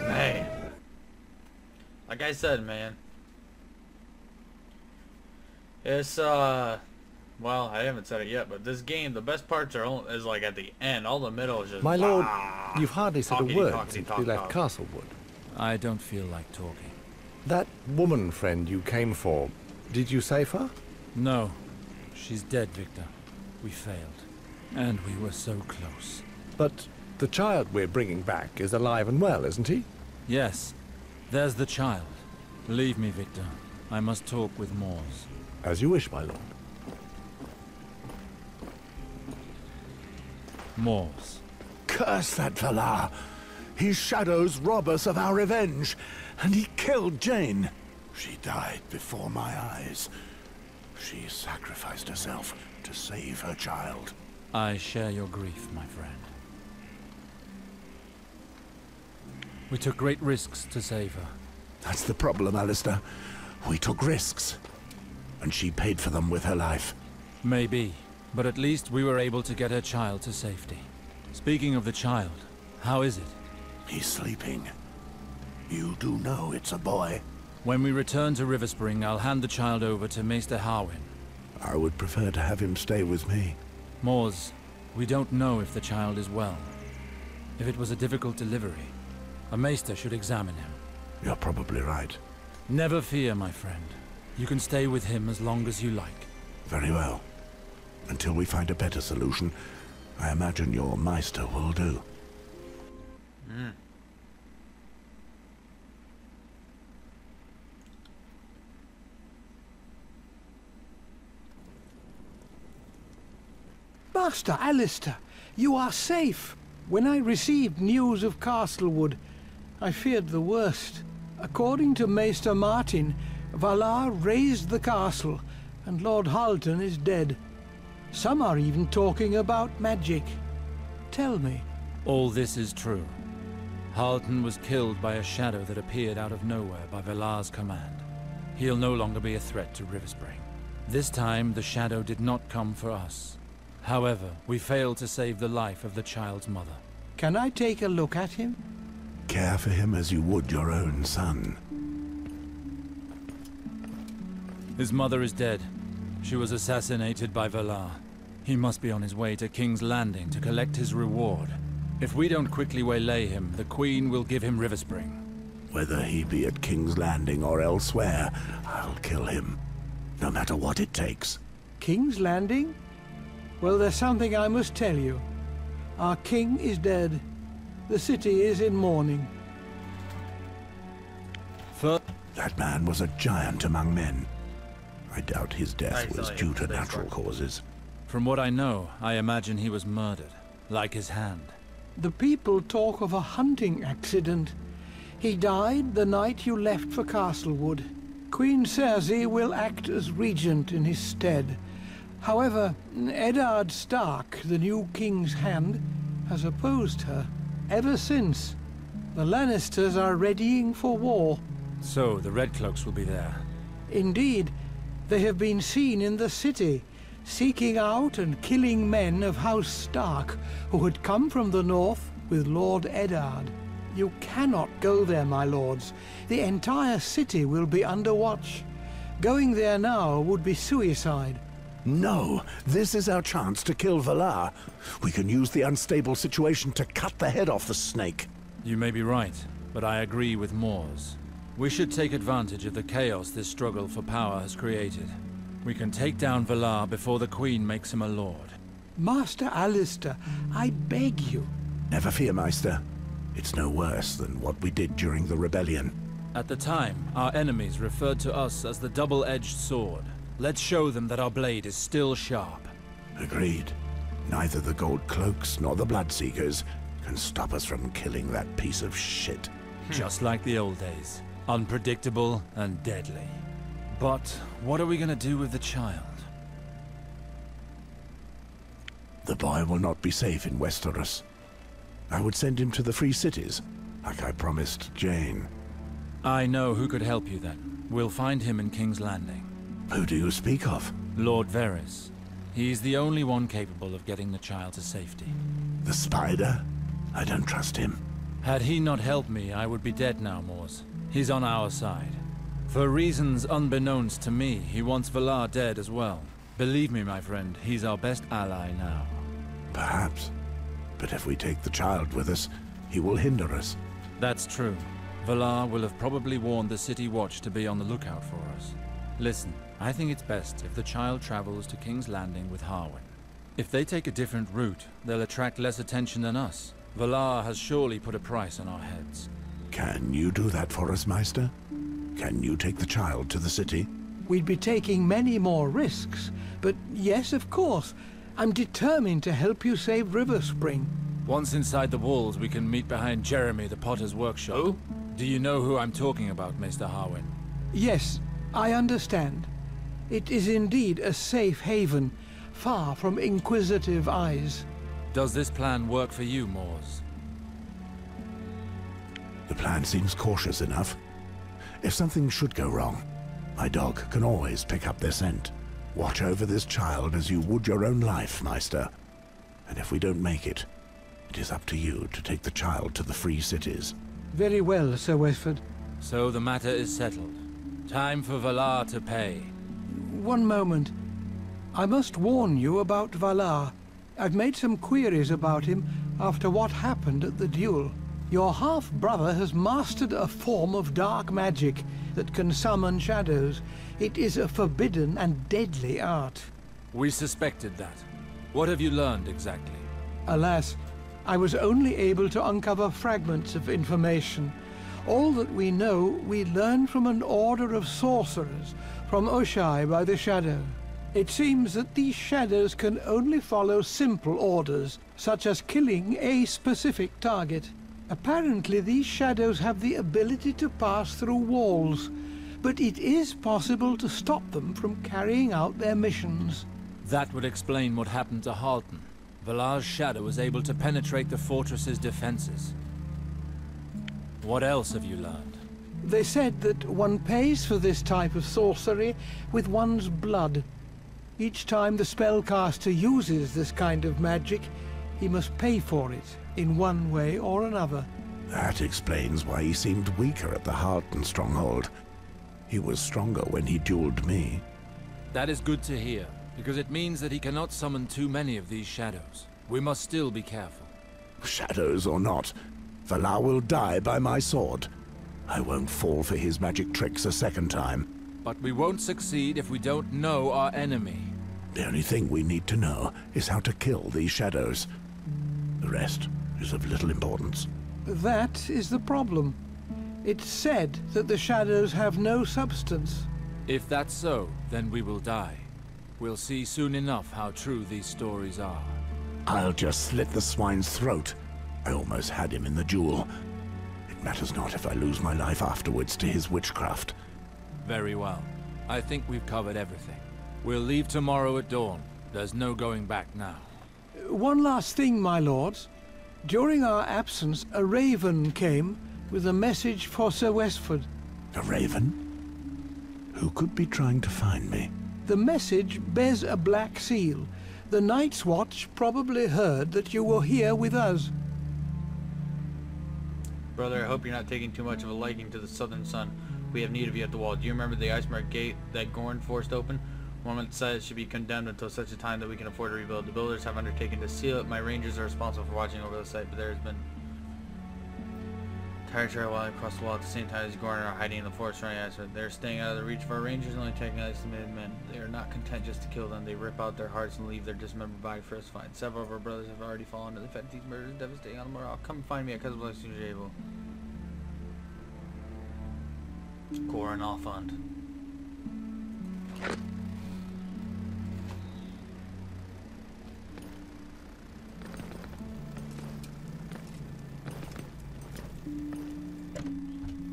Hey, like I said, man, it's well, I haven't said it yet, but this game, the best parts is like at the end. All the middle is just My lord, you've hardly said a word since we left talk. Castlewood. I don't feel like talking. That woman friend you came for, did you save her? No, she's dead, Victor. We failed. And we were so close. But the child we're bringing back is alive and well, isn't he? Yes, there's the child. Leave me, Victor. I must talk with Moors. As you wish, my lord. Moors. Curse that Valar! His shadows rob us of our revenge, and he killed Jeyne. She died before my eyes. She sacrificed herself to save her child. I share your grief, my friend. We took great risks to save her. That's the problem, Alistair. We took risks, and she paid for them with her life. Maybe, but at least we were able to get her child to safety. Speaking of the child, how is it? He's sleeping. You do know it's a boy. When we return to River Spring, I'll hand the child over to Maester Harwin. I would prefer to have him stay with me. Moors, we don't know if the child is well. If it was a difficult delivery, a maester should examine him. You're probably right. Never fear, my friend. You can stay with him as long as you like. Very well. Until we find a better solution, I imagine your Meister will do. Master Alistair, you are safe. When I received news of Castlewood, I feared the worst. According to Maester Martin, Valar razed the castle, and Lord Halton is dead. Some are even talking about magic. Tell me. All this is true. Halton was killed by a shadow that appeared out of nowhere by Valar's command. He'll no longer be a threat to River Spring. This time, the shadow did not come for us. However, we failed to save the life of the child's mother. Can I take a look at him? Care for him as you would your own son. His mother is dead. She was assassinated by Valar. He must be on his way to King's Landing to collect his reward. If we don't quickly waylay him, the Queen will give him River Spring. Whether he be at King's Landing or elsewhere, I'll kill him. No matter what it takes. King's Landing? Well, there's something I must tell you. Our king is dead. The city is in mourning. That man was a giant among men. I doubt his death was due to natural causes. From what I know, I imagine he was murdered, like his hand. The people talk of a hunting accident. He died the night you left for Castlewood. Queen Cersei will act as regent in his stead. However, Eddard Stark, the new king's hand, has opposed her. Ever since, the Lannisters are readying for war. So, the Red Cloaks will be there. Indeed, they have been seen in the city, seeking out and killing men of House Stark who had come from the north with Lord Eddard. You cannot go there, my lords. The entire city will be under watch. Going there now would be suicide. No, this is our chance to kill Valar. We can use the unstable situation to cut the head off the snake. You may be right, but I agree with Moors. We should take advantage of the chaos this struggle for power has created. We can take down Valar before the Queen makes him a lord. Master Alistair, I beg you. Never fear, Meister. It's no worse than what we did during the rebellion. At the time, our enemies referred to us as the double-edged sword. Let's show them that our blade is still sharp. Agreed. Neither the Gold Cloaks nor the Bloodseekers can stop us from killing that piece of shit. Just like the old days. Unpredictable and deadly. But what are we gonna do with the child? The boy will not be safe in Westeros. I would send him to the Free Cities, like I promised Jeyne. I know who could help you then. We'll find him in King's Landing. Who do you speak of? Lord Varys. He's the only one capable of getting the child to safety. The spider? I don't trust him. Had he not helped me, I would be dead now, Mors. He's on our side. For reasons unbeknownst to me, he wants Valar dead as well. Believe me, my friend, he's our best ally now. Perhaps. But if we take the child with us, he will hinder us. That's true. Valar will have probably warned the City Watch to be on the lookout for us. Listen, I think it's best if the child travels to King's Landing with Harwin. If they take a different route, they'll attract less attention than us. Valar has surely put a price on our heads. Can you do that for us, Meister? Can you take the child to the city? We'd be taking many more risks, but yes, of course. I'm determined to help you save River Spring. Once inside the walls, we can meet behind Jeremy, the potter's workshop. Who? Do you know who I'm talking about, Mr. Harwin? Yes, I understand. It is indeed a safe haven, far from inquisitive eyes. Does this plan work for you, Mors? The plan seems cautious enough. If something should go wrong, my dog can always pick up their scent. Watch over this child as you would your own life, Meister. And if we don't make it, it is up to you to take the child to the free cities. Very well, Sir Westford. So the matter is settled. Time for Valar to pay. One moment. I must warn you about Valar. I've made some queries about him after what happened at the duel. Your half-brother has mastered a form of dark magic that can summon shadows. It is a forbidden and deadly art. We suspected that. What have you learned exactly? Alas, I was only able to uncover fragments of information. All that we know, we learned from an order of sorcerers, from Oshai by the Shadow. It seems that these shadows can only follow simple orders, such as killing a specific target. Apparently, these shadows have the ability to pass through walls, but it is possible to stop them from carrying out their missions. That would explain what happened to Halton. Valar's shadow was able to penetrate the fortress's defenses. What else have you learned? They said that one pays for this type of sorcery with one's blood. Each time the spellcaster uses this kind of magic, he must pay for it in one way or another. That explains why he seemed weaker at the Harton stronghold. He was stronger when he dueled me. That is good to hear, because it means that he cannot summon too many of these shadows. We must still be careful. Shadows or not, Valar will die by my sword. I won't fall for his magic tricks a second time. But we won't succeed if we don't know our enemy. The only thing we need to know is how to kill these shadows. The rest is of little importance. That is the problem. It's said that the shadows have no substance. If that's so, then we will die. We'll see soon enough how true these stories are. I'll just slit the swine's throat. I almost had him in the duel. It matters not if I lose my life afterwards to his witchcraft. Very well. I think we've covered everything. We'll leave tomorrow at dawn. There's no going back now. One last thing, my lords. During our absence, a raven came with a message for Sir Westford. A raven? Who could be trying to find me? The message bears a black seal. The Night's Watch probably heard that you were here with us. Brother, I hope you're not taking too much of a liking to the Southern Sun. We have need of you at the wall. Do you remember the Icemark Gate that Gorn forced open? One says it should be condemned until such a time that we can afford to rebuild. The builders have undertaken to seal it. My rangers are responsible for watching over the site, but there has been tire trail while across the wall at the same time as Gorn are hiding in the forest running ice. They're staying out of the reach of our rangers and only taking isolated men. They are not content just to kill them. They rip out their hearts and leave their dismembered body for us to find. Several of our brothers have already fallen to the fate of these murders, devastating on the morale. Come and find me at Casablanca as soon as you're able. Goran Alfond.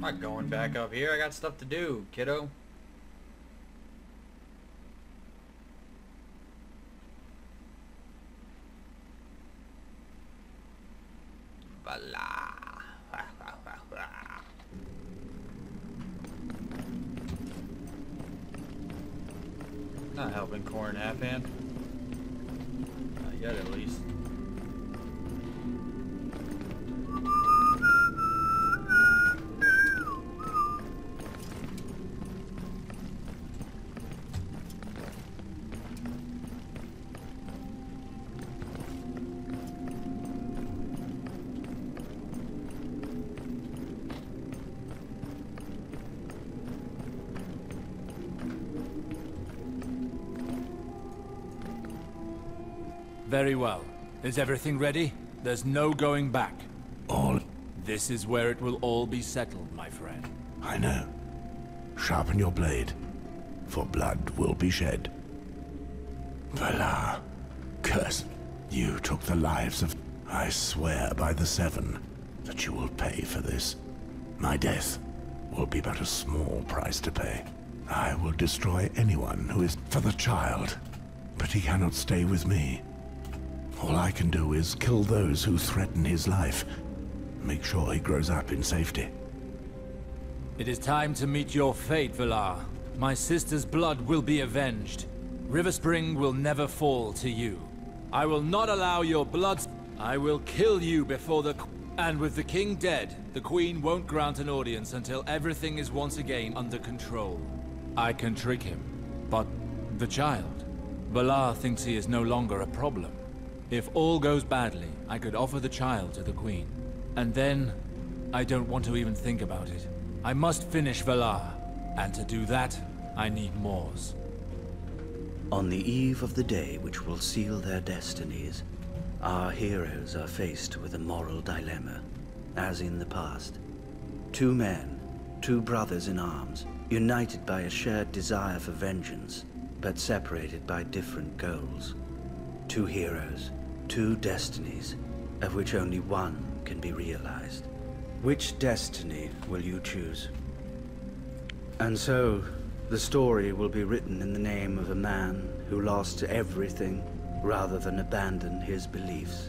I'm not going back up here. I got stuff to do, kiddo. Voila. Not helping Corn half-hand. Not yet, at least. Very well. Is everything ready? There's no going back. All... This is where it will all be settled, my friend. I know. Sharpen your blade, for blood will be shed. Valar, curse. You took the lives of... I swear by the Seven that you will pay for this. My death will be but a small price to pay. I will destroy anyone who is for the child, but he cannot stay with me. All I can do is kill those who threaten his life. Make sure he grows up in safety. It is time to meet your fate, Valar. My sister's blood will be avenged. Riverspring will never fall to you. I will not allow your blood... I will kill you before the... And with the king dead, the queen won't grant an audience until everything is once again under control. I can trick him, but the child... Valar thinks he is no longer a problem. If all goes badly, I could offer the child to the Queen. And then, I don't want to even think about it. I must finish Valar, and to do that, I need Moors. On the eve of the day which will seal their destinies, our heroes are faced with a moral dilemma, as in the past. Two men, two brothers in arms, united by a shared desire for vengeance, but separated by different goals. Two heroes, two destinies, of which only one can be realized. Which destiny will you choose? And so, the story will be written in the name of a man who lost everything rather than abandon his beliefs.